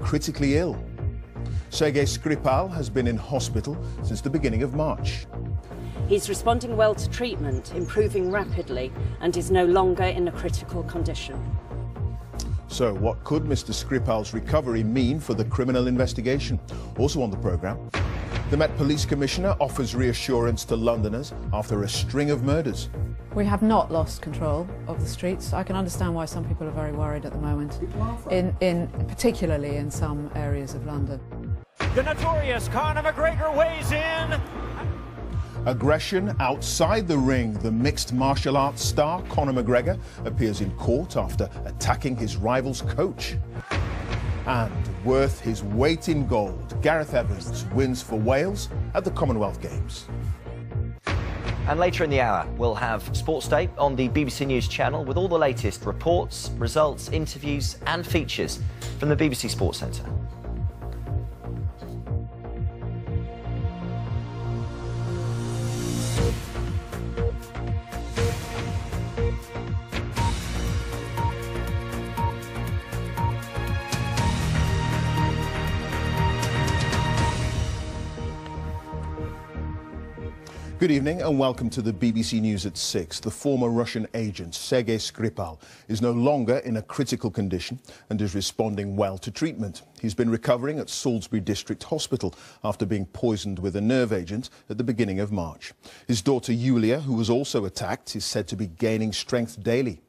critically ill. Sergei Skripal has been in hospital since the beginning of March. He's responding well to treatment, improving rapidly, and is no longer in a critical condition. So what could Mr. Skripal's recovery mean for the criminal investigation? Also on the programme, the Met Police Commissioner offers reassurance to Londoners after a string of murders. We have not lost control of the streets. I can understand why some people are very worried at the moment, particularly in some areas of London. The notorious Conor McGregor weighs in. Aggression outside the ring. The mixed martial arts star Conor McGregor appears in court after attacking his rival's coach. And worth his weight in gold, Gareth Evans wins for Wales at the Commonwealth Games. And later in the hour, we'll have Sports Day on the BBC News channel with all the latest reports, results, interviews and features from the BBC Sports Centre. Good evening and welcome to the BBC News at 6. The former Russian agent Sergei Skripal is no longer in a critical condition and is responding well to treatment. He's been recovering at Salisbury District Hospital after being poisoned with a nerve agent at the beginning of March. His daughter Yulia, who was also attacked, is said to be gaining strength daily.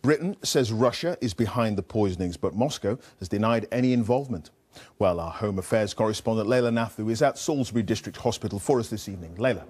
Britain says Russia is behind the poisonings, but Moscow has denied any involvement. Well, our Home Affairs correspondent Leila Nathu is at Salisbury District Hospital for us this evening. Leila.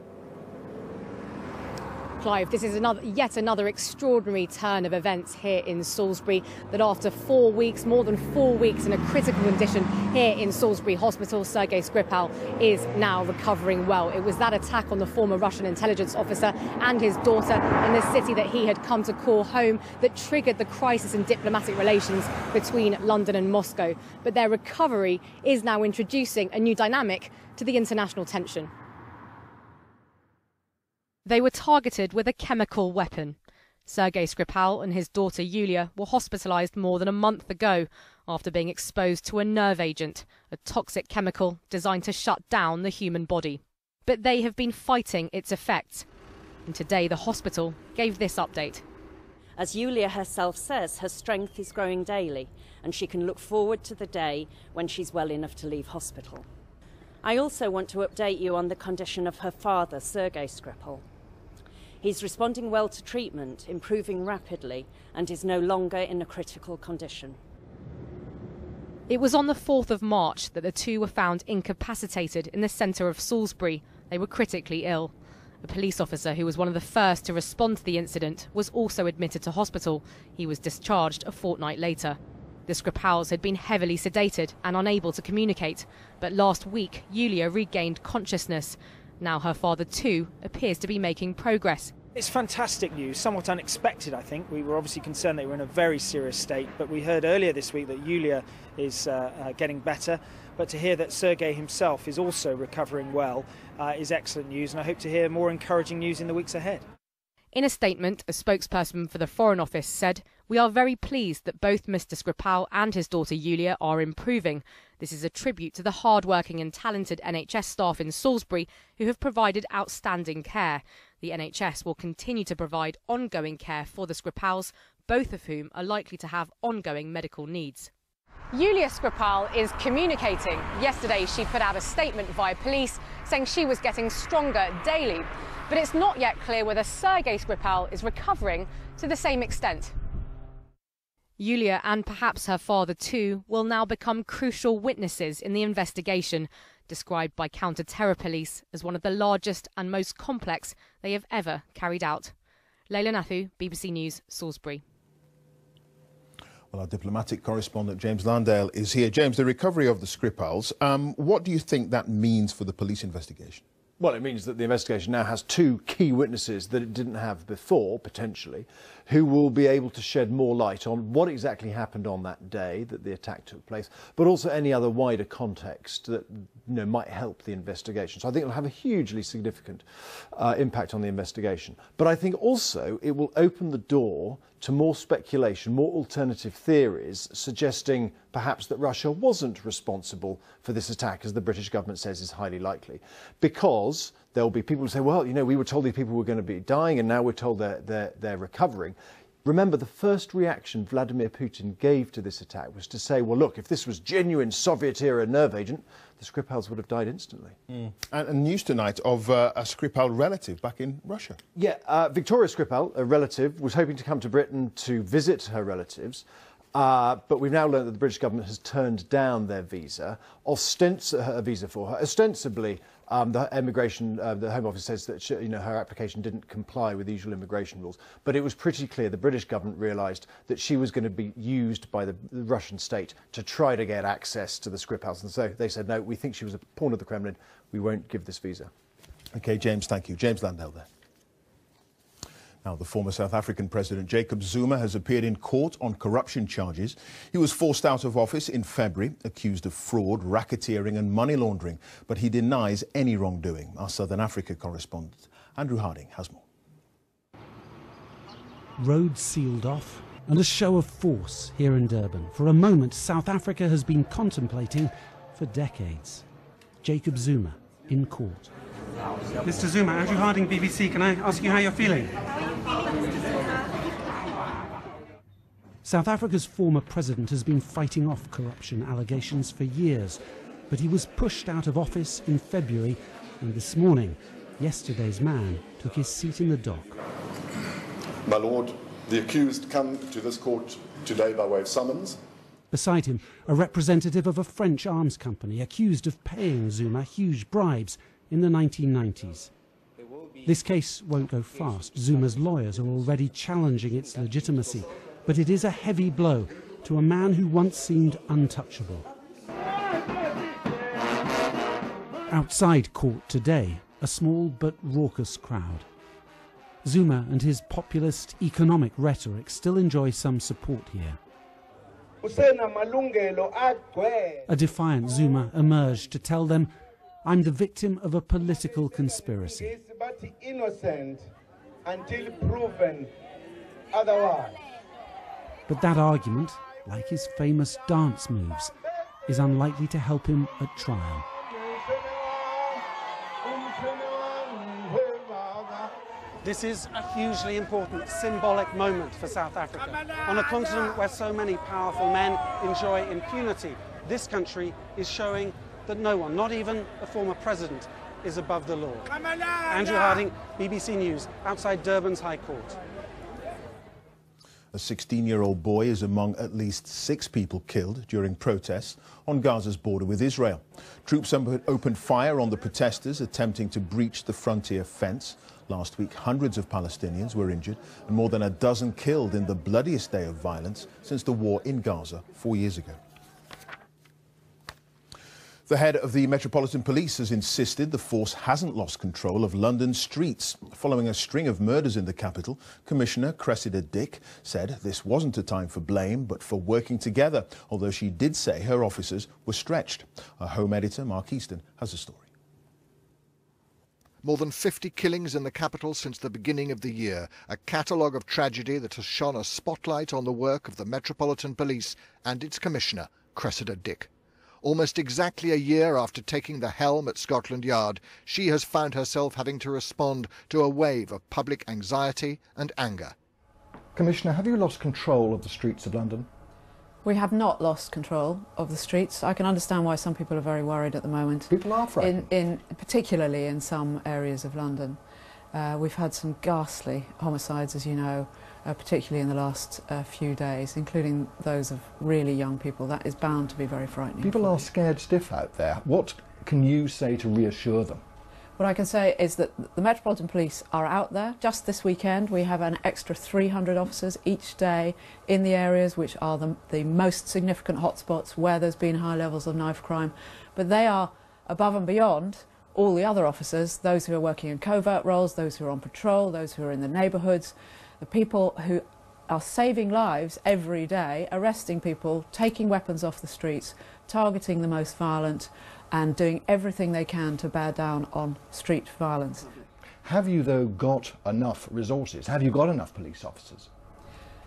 Clive, this is yet another extraordinary turn of events here in Salisbury, that after 4 weeks, more than 4 weeks in a critical condition here in Salisbury Hospital, Sergei Skripal is now recovering well. It was that attack on the former Russian intelligence officer and his daughter in the city that he had come to call home that triggered the crisis in diplomatic relations between London and Moscow. But their recovery is now introducing a new dynamic to the international tension. They were targeted with a chemical weapon. Sergei Skripal and his daughter Yulia were hospitalised more than a month ago after being exposed to a nerve agent, a toxic chemical designed to shut down the human body. But they have been fighting its effects. And today the hospital gave this update. As Yulia herself says, her strength is growing daily and she can look forward to the day when she's well enough to leave hospital. I also want to update you on the condition of her father, Sergei Skripal. He's responding well to treatment, improving rapidly, and is no longer in a critical condition. It was on the 4th of March that the two were found incapacitated in the centre of Salisbury. They were critically ill. A police officer who was one of the first to respond to the incident was also admitted to hospital. He was discharged a fortnight later. The Skripals had been heavily sedated and unable to communicate, but last week Yulia regained consciousness. Now her father too appears to be making progress. It's fantastic news, somewhat unexpected I think. We were obviously concerned they were in a very serious state, but we heard earlier this week that Yulia is getting better. But to hear that Sergei himself is also recovering well is excellent news, and I hope to hear more encouraging news in the weeks ahead. In a statement, a spokesperson for the Foreign Office said, "We are very pleased that both Mr. Skripal and his daughter Yulia are improving. This is a tribute to the hard-working and talented NHS staff in Salisbury who have provided outstanding care. The NHS will continue to provide ongoing care for the Skripals, both of whom are likely to have ongoing medical needs." Yulia Skripal is communicating. Yesterday she put out a statement via police saying she was getting stronger daily. But it's not yet clear whether Sergei Skripal is recovering to the same extent. Yulia, and perhaps her father too, will now become crucial witnesses in the investigation, described by counter-terror police as one of the largest and most complex they have ever carried out. Leila Nathu, BBC News, Salisbury. Well, our diplomatic correspondent James Landale is here. James, the recovery of the Skripals, what do you think that means for the police investigation? Well, it means that the investigation now has two key witnesses that it didn't have before, potentially. who will be able to shed more light on what exactly happened on that day that the attack took place, but also any other wider context that might help the investigation. So I think it'll have a hugely significant impact on the investigation. But I think also it will open the door to more speculation, more alternative theories, suggesting perhaps that Russia wasn't responsible for this attack, as the British government says is highly likely. Because there will be people who say, well, we were told these people were going to be dying and now we're told they're recovering. Remember, the first reaction Vladimir Putin gave to this attack was to say, well, look, if this was genuine Soviet-era nerve agent, the Skripals would have died instantly. And news tonight of a Skripal relative back in Russia. Yeah, Victoria Skripal, a relative, was hoping to come to Britain to visit her relatives. But we've now learned that the British government has turned down their visa, a visa for her. Ostensibly, the immigration, the Home Office says that her application didn't comply with the usual immigration rules. But it was pretty clear the British government realised that she was going to be used by the Russian state to try to get access to the Skripals. And so they said, no, we think she was a pawn of the Kremlin. We won't give this visa. OK, James, thank you. James Landell there. Now, the former South African President Jacob Zuma has appeared in court on corruption charges. He was forced out of office in February, accused of fraud, racketeering and money laundering, but he denies any wrongdoing. Our Southern Africa correspondent Andrew Harding has more. Roads sealed off and a show of force here in Durban for a moment South Africa has been contemplating for decades. Jacob Zuma in court. Mr. Zuma, Andrew Harding, BBC, can I ask you how you're feeling? South Africa's former president has been fighting off corruption allegations for years, but he was pushed out of office in February, and this morning, yesterday's man took his seat in the dock. My lord, the accused come to this court today by way of summons. Beside him, a representative of a French arms company accused of paying Zuma huge bribes in the 1990s. This case won't go fast. Zuma's lawyers are already challenging its legitimacy, but it is a heavy blow to a man who once seemed untouchable. Outside court today, a small but raucous crowd. Zuma and his populist economic rhetoric still enjoy some support here. A defiant Zuma emerged to tell them, "I'm the victim of a political conspiracy." But innocent until proven otherwise. But that argument, like his famous dance moves, is unlikely to help him at trial. This is a hugely important, symbolic moment for South Africa. On a continent where so many powerful men enjoy impunity, this country is showing that no one, not even a former president, is above the law. Andrew Harding, BBC News, outside Durban's High Court. A 16-year-old boy is among at least 6 people killed during protests on Gaza's border with Israel. Troops opened fire on the protesters attempting to breach the frontier fence. Last week, hundreds of Palestinians were injured and more than a dozen killed in the bloodiest day of violence since the war in Gaza 4 years ago. The head of the Metropolitan Police has insisted the force hasn't lost control of London's streets. Following a string of murders in the capital, Commissioner Cressida Dick said this wasn't a time for blame, but for working together, although she did say her officers were stretched. Our Home editor, Mark Easton, has a story. More than 50 killings in the capital since the beginning of the year, a catalogue of tragedy that has shone a spotlight on the work of the Metropolitan Police and its Commissioner, Cressida Dick. Almost exactly a year after taking the helm at Scotland Yard, she has found herself having to respond to a wave of public anxiety and anger. Commissioner, have you lost control of the streets of London? We have not lost control of the streets. I can understand why some people are very worried at the moment. People are frightened. Particularly in some areas of London. We've had some ghastly homicides, as you know, particularly in the last few days, including those of really young people. That is bound to be very frightening. People are scared stiff out there. What can you say to reassure them? What I can say is that the Metropolitan Police are out there. Just this weekend we have an extra 300 officers each day in the areas which are the most significant hotspots where there's been high levels of knife crime. But they are above and beyond all the other officers, those who are working in covert roles, those who are on patrol, those who are in the neighbourhoods, the people who are saving lives every day, arresting people, taking weapons off the streets, targeting the most violent, and doing everything they can to bear down on street violence. Have you, though, got enough resources? Have you got enough police officers?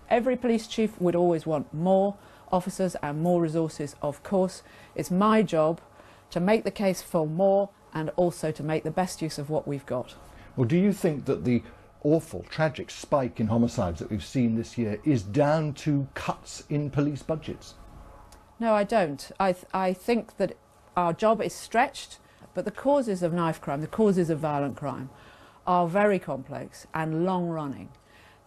Every police chief would always want more officers and more resources, of course. It's my job to make the case for more and also to make the best use of what we've got. Well, do you think that the awful, tragic spike in homicides that we've seen this year is down to cuts in police budgets? No, I don't. I think that our job is stretched, but the causes of knife crime, the causes of violent crime, are very complex and long-running.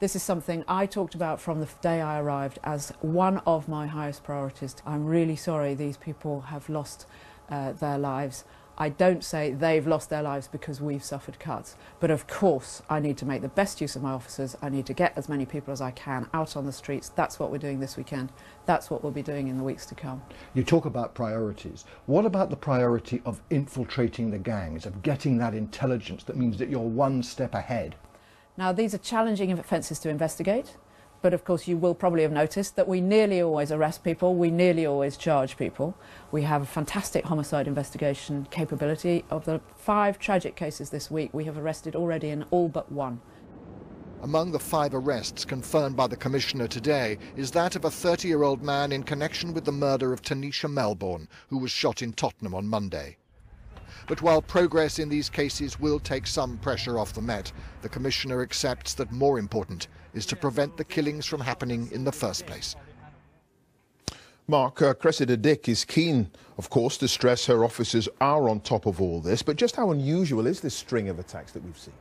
This is something I talked about from the day I arrived as one of my highest priorities. I'm really sorry these people have lost their lives. I don't say they've lost their lives because we've suffered cuts, but of course I need to make the best use of my officers. I need to get as many people as I can out on the streets. That's what we're doing this weekend. That's what we'll be doing in the weeks to come. You talk about priorities. What about the priority of infiltrating the gangs, of getting that intelligence that means that you're one step ahead? Now, these are challenging offences to investigate, but of course you will probably have noticed that we nearly always arrest people, we nearly always charge people. We have a fantastic homicide investigation capability. Of the 5 tragic cases this week, we have arrested already in all but 1. Among the 5 arrests confirmed by the Commissioner today is that of a 30-year-old man in connection with the murder of Tanisha Melbourne, who was shot in Tottenham on Monday. But while progress in these cases will take some pressure off the Met, the Commissioner accepts that more important is to prevent the killings from happening in the first place. Mark, Cressida Dick is keen, of course, to stress her officers are on top of all this, but just how unusual is this string of attacks that we've seen?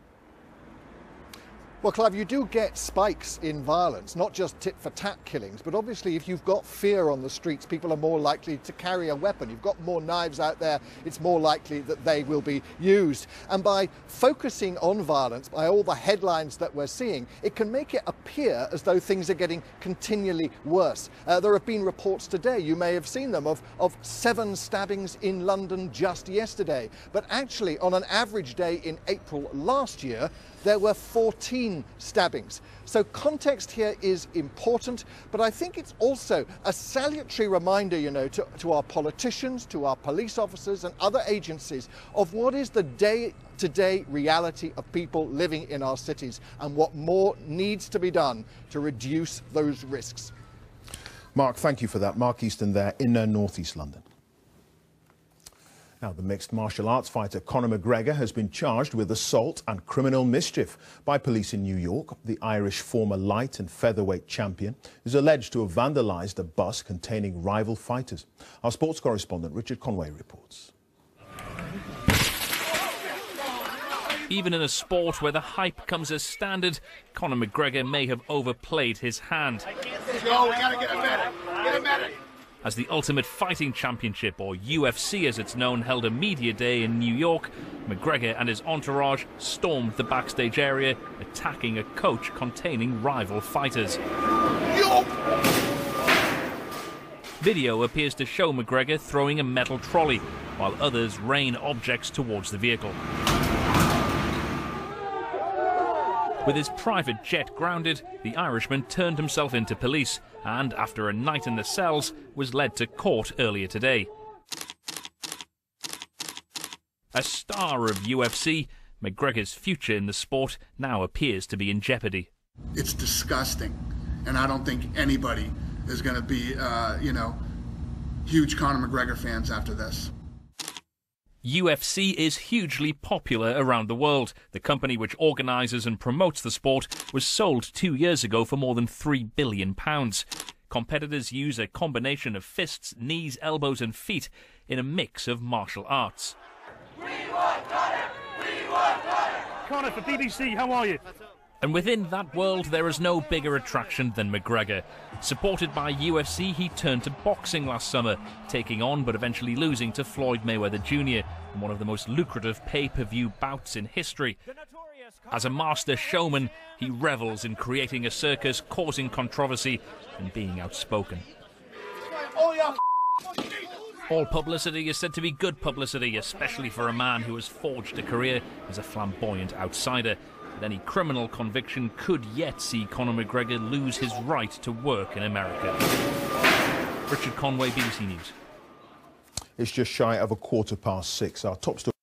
Well, Clive, you do get spikes in violence, not just tit-for-tat killings, but obviously if you've got fear on the streets, people are more likely to carry a weapon. You've got more knives out there, it's more likely that they will be used. And by focusing on violence, by all the headlines that we're seeing, it can make it appear as though things are getting continually worse. There have been reports today, you may have seen them, of 7 stabbings in London just yesterday. But actually, on an average day in April last year, there were 14 stabbings. So context here is important, but I think it's also a salutary reminder, you know, to our politicians, to our police officers and other agencies of what is the day-to-day reality of people living in our cities and what more needs to be done to reduce those risks. Mark, thank you for that. Mark Easton there in northeast London. Now, the mixed martial arts fighter Conor McGregor has been charged with assault and criminal mischief by police in New York. The Irish former light and featherweight champion is alleged to have vandalised a bus containing rival fighters. Our sports correspondent Richard Conway reports. Even in a sport where the hype comes as standard, Conor McGregor may have overplayed his hand. Let's go, we gotta get a medic. Get a medic. As the Ultimate Fighting Championship, or UFC as it's known, held a media day in New York, McGregor and his entourage stormed the backstage area, attacking a coach containing rival fighters. Video appears to show McGregor throwing a metal trolley, while others rain objects towards the vehicle. With his private jet grounded, the Irishman turned himself into police and, after a night in the cells, was led to court earlier today. A star of UFC, McGregor's future in the sport now appears to be in jeopardy. It's disgusting, and I don't think anybody is going to be, huge Conor McGregor fans after this. UFC is hugely popular around the world. The company which organises and promotes the sport was sold 2 years ago for more than £3 billion. Competitors use a combination of fists, knees, elbows and feet in a mix of martial arts. We want Conor! We want Conor! Conor for BBC, how are you? And within that world, there is no bigger attraction than McGregor. Supported by UFC, he turned to boxing last summer, taking on but eventually losing to Floyd Mayweather Jr. in one of the most lucrative pay-per-view bouts in history. As a master showman, he revels in creating a circus, causing controversy, and being outspoken. All publicity is said to be good publicity, especially for a man who has forged a career as a flamboyant outsider. But any criminal conviction could yet see Conor McGregor lose his right to work in America. Richard Conway, BBC News. It's just shy of 6:15. Our top story.